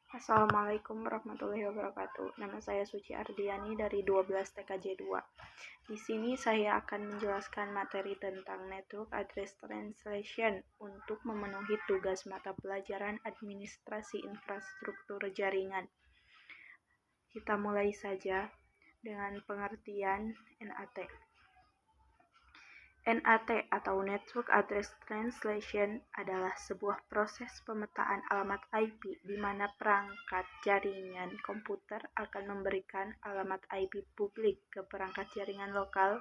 Assalamualaikum warahmatullahi wabarakatuh. Nama saya Suci Ardiani dari 12 TKJ 2. Di sini saya akan menjelaskan materi tentang Network Address Translation untuk memenuhi tugas mata pelajaran Administrasi Infrastruktur Jaringan. Kita mulai saja dengan pengertian NAT. NAT atau Network Address Translation adalah sebuah proses pemetaan alamat IP di mana perangkat jaringan komputer akan memberikan alamat IP publik ke perangkat jaringan lokal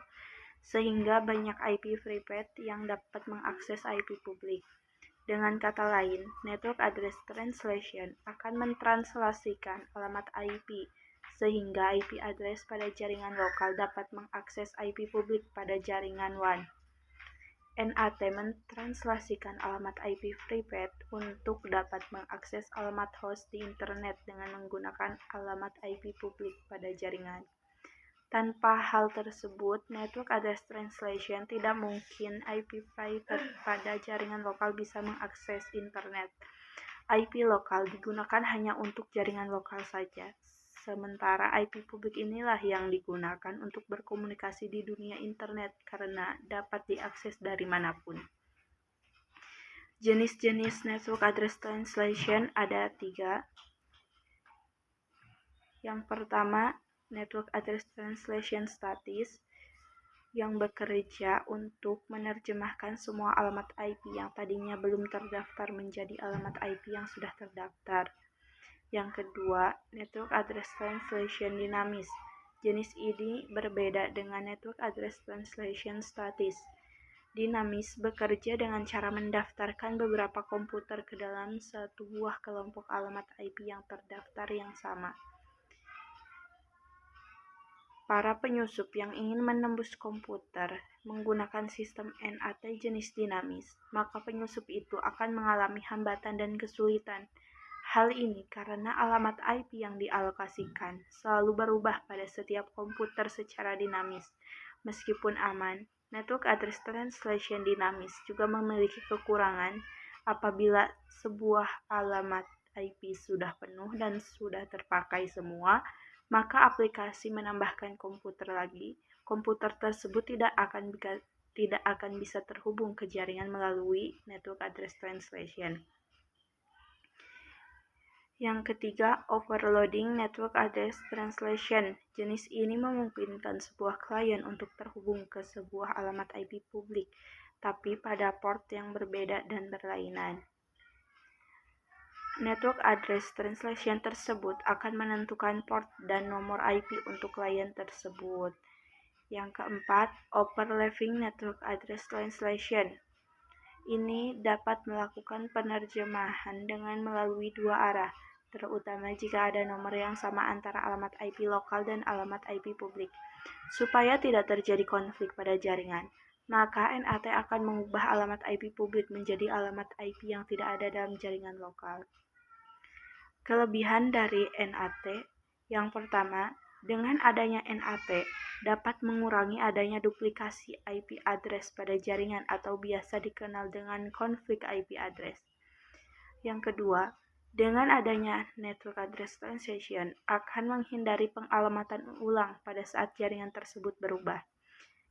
sehingga banyak IP private yang dapat mengakses IP publik. Dengan kata lain, Network Address Translation akan mentranslasikan alamat IP sehingga IP address pada jaringan lokal dapat mengakses IP publik pada jaringan WAN. NAT mentranslasikan alamat IP private untuk dapat mengakses alamat host di internet dengan menggunakan alamat IP publik pada jaringan. Tanpa hal tersebut, Network Address Translation tidak mungkin IP private pada jaringan lokal bisa mengakses internet. IP lokal digunakan hanya untuk jaringan lokal saja. Sementara IP publik inilah yang digunakan untuk berkomunikasi di dunia internet karena dapat diakses dari manapun. Jenis-jenis Network Address Translation ada 3. Yang pertama, Network Address Translation Statis yang bekerja untuk menerjemahkan semua alamat IP yang tadinya belum terdaftar menjadi alamat IP yang sudah terdaftar. Yang kedua, Network Address Translation Dinamis. Jenis ini berbeda dengan Network Address Translation Statis. Dinamis bekerja dengan cara mendaftarkan beberapa komputer ke dalam satu buah kelompok alamat IP yang terdaftar yang sama. Para penyusup yang ingin menembus komputer menggunakan sistem NAT jenis dinamis, maka penyusup itu akan mengalami hambatan dan kesulitan. Hal ini karena alamat IP yang dialokasikan selalu berubah pada setiap komputer secara dinamis. Meskipun aman, Network Address Translation dinamis juga memiliki kekurangan apabila sebuah alamat IP sudah penuh dan sudah terpakai semua, maka aplikasi menambahkan komputer lagi. Komputer tersebut tidak akan bisa terhubung ke jaringan melalui Network Address Translation. Yang ketiga, Overloading Network Address Translation. Jenis ini memungkinkan sebuah klien untuk terhubung ke sebuah alamat IP publik, tapi pada port yang berbeda dan berlainan. Network Address Translation tersebut akan menentukan port dan nomor IP untuk klien tersebut. Yang keempat, Overlapping Network Address Translation. Ini dapat melakukan penerjemahan dengan melalui dua arah, terutama jika ada nomor yang sama antara alamat IP lokal dan alamat IP publik. Supaya tidak terjadi konflik pada jaringan, maka NAT akan mengubah alamat IP publik menjadi alamat IP yang tidak ada dalam jaringan lokal. Kelebihan dari NAT yang pertama, dengan adanya NAT dapat mengurangi adanya duplikasi IP address pada jaringan atau biasa dikenal dengan konflik IP address. Yang kedua, dengan adanya Network Address Translation akan menghindari pengalamatan ulang pada saat jaringan tersebut berubah.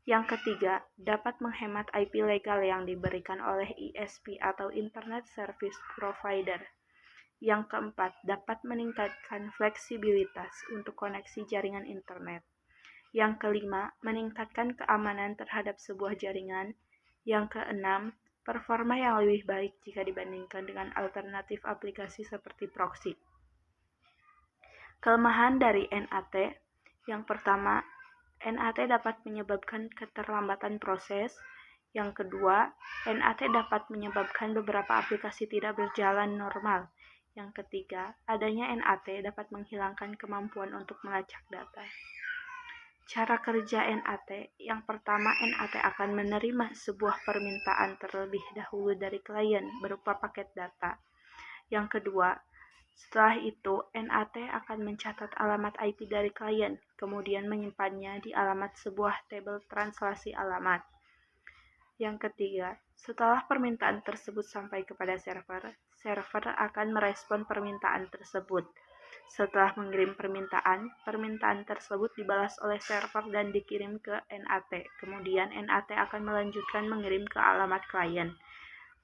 Yang ketiga, dapat menghemat IP legal yang diberikan oleh ISP atau Internet Service Provider. Yang keempat, dapat meningkatkan fleksibilitas untuk koneksi jaringan internet. Yang kelima, meningkatkan keamanan terhadap sebuah jaringan. Yang keenam, performa yang lebih baik jika dibandingkan dengan alternatif aplikasi seperti proxy. Kelemahan dari NAT, yang pertama, NAT dapat menyebabkan keterlambatan proses. Yang kedua, NAT dapat menyebabkan beberapa aplikasi tidak berjalan normal. Yang ketiga, adanya NAT dapat menghilangkan kemampuan untuk melacak data. Cara kerja NAT, yang pertama NAT akan menerima sebuah permintaan terlebih dahulu dari klien berupa paket data. Yang kedua, setelah itu NAT akan mencatat alamat IP dari klien, kemudian menyimpannya di alamat sebuah tabel translasi alamat. Yang ketiga, setelah permintaan tersebut sampai kepada server server akan merespon permintaan tersebut. Setelah mengirim permintaan tersebut dibalas oleh server dan dikirim ke NAT. Kemudian NAT akan melanjutkan mengirim ke alamat klien.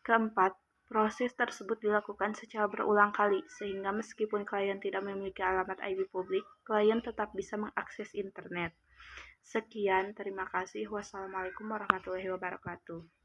Keempat, proses tersebut dilakukan secara berulang kali, sehingga meskipun klien tidak memiliki alamat IP publik, klien tetap bisa mengakses internet. Sekian, terima kasih. Wassalamualaikum warahmatullahi wabarakatuh.